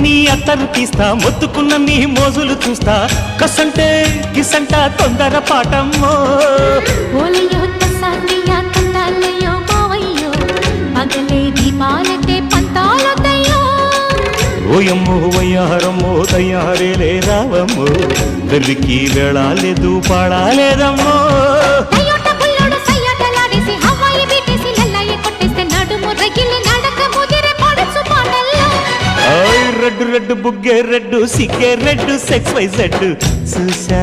నీ అత్తరు తీస్తా మొత్తుకున్న నీ మోజులు చూస్తా కసంటే కిసంట తొందర పాటమ్మో ఓలయ్యో తసానియా తందాలయ్యో మావయ్యో పగలే దీపాలతే పంతాలతయ్యో ఓయమ్మో వయ్యారమ్మో తయారేలే రావమ్మో వెర్రికి వేళాలేదు పాడాలేదమ్మో రెడ్డు రెడ్డు బుగ్గే రెడ్డు సిగ్గే రెడ్డు సెక్స్ వై జెడ్ చూసా